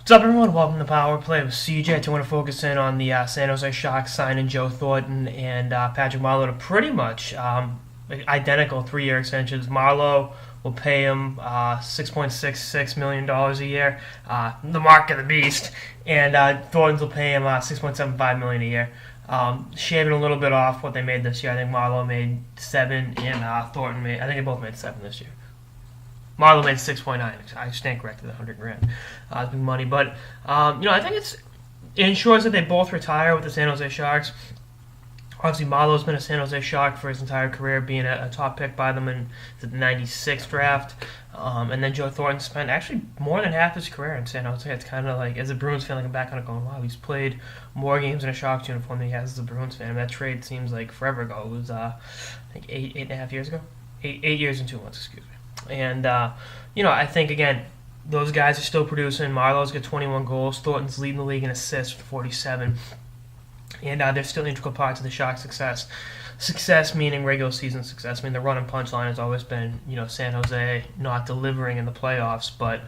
What's up, everyone? Welcome to Power Play with CJ. I want to focus in on the San Jose Sharks signing Joe Thornton and Patrick Marleau to pretty much identical 3-year extensions. Marleau will pay him $6.66 million a year, the mark of the beast, and Thornton's will pay him $6.75 million a year. Shaving a little bit off what they made this year. I think Marleau made 7 and Thornton made. I think they both made 7 this year. Marleau made 6.9. I stand corrected, $100,000. It's big money, but I think it ensures that they both retire with the San Jose Sharks. Obviously, Marleau's been a San Jose Shark for his entire career, being a top pick by them in the '96 draft. And then Joe Thornton spent actually more than half his career in San Jose. It's kind of like, as a Bruins fan, looking back on it, going, wow, he's played more games in a Sharks uniform than he has as a Bruins fan. And that trade seems like forever ago. It was, I think, 8.5 years ago? 8 years and 2 months, excuse me. And, I think, again, those guys are still producing. Marleau's got 21 goals. Thornton's leading the league in assists with 47. And they're still integral parts of the Sharks' success. Success meaning regular season success. I mean, the run and punchline has always been, San Jose not delivering in the playoffs, but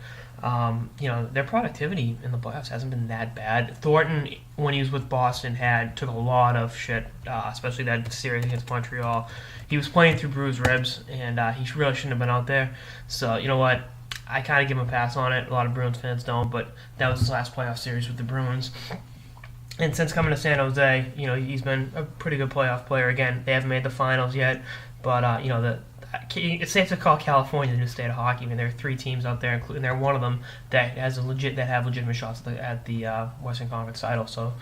their productivity in the playoffs hasn't been that bad. Thornton, when he was with Boston, took a lot of shit, especially that series against Montreal. He was playing through bruised ribs, and he really shouldn't have been out there. So, you know what? I kind of give him a pass on it. A lot of Bruins fans don't, but that was his last playoff series with the Bruins. And since coming to San Jose, he's been a pretty good playoff player. Again, they haven't made the finals yet, but it's safe to call California the new state of hockey. I mean, there are 3 teams out there, including they're one of them that have legitimate shots at the Western Conference title. So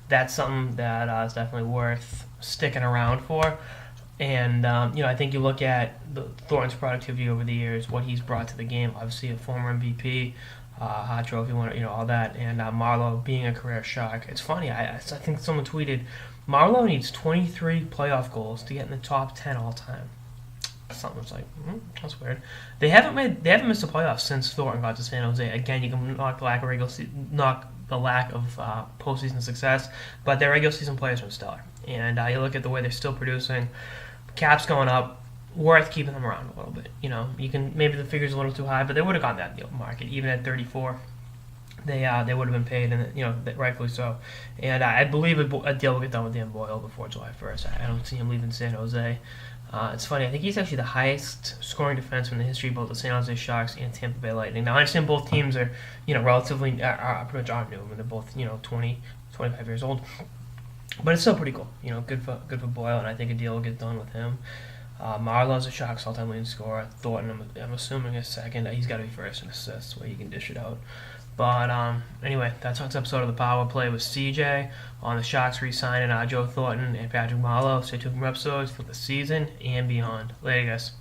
that's something that is definitely worth sticking around for. And I think you look at Thornton's productivity over the years, what he's brought to the game. Obviously, a former MVP. Hot trophy winner, all that, and Marleau being a career Shark. It's funny. I think someone tweeted, Marleau needs 23 playoff goals to get in the top 10 all time. Something was like, that's weird. They haven't missed the playoffs since Thornton got to San Jose. Again, you can knock the lack of postseason success, but their regular season players are stellar. And you look at the way they're still producing. Cap's going up. Worth keeping them around a little bit. You can, maybe the figure's a little too high, but they would have gotten that deal market even at 34. They would have been paid, and rightfully so. And I believe a deal will get done with Dan Boyle before July 1st. I don't see him leaving San Jose. It's funny. I think he's actually the highest scoring defenseman in the history of both the San Jose Sharks and Tampa Bay Lightning. Now I understand both teams are relatively are pretty much aren't new. I mean, they're both 20, 25 years old, but it's still pretty cool. Good for Boyle, and I think a deal will get done with him. Marleau's a Sharks all-time leading scorer. Thornton, I'm assuming, is second. He's got to be first in assists, where he can dish it out. But anyway, that's this episode of the Power Play with CJ on the Sharks re-signing Joe Thornton and Patrick Marleau. Stay tuned for more episodes for the season and beyond. Later, guys.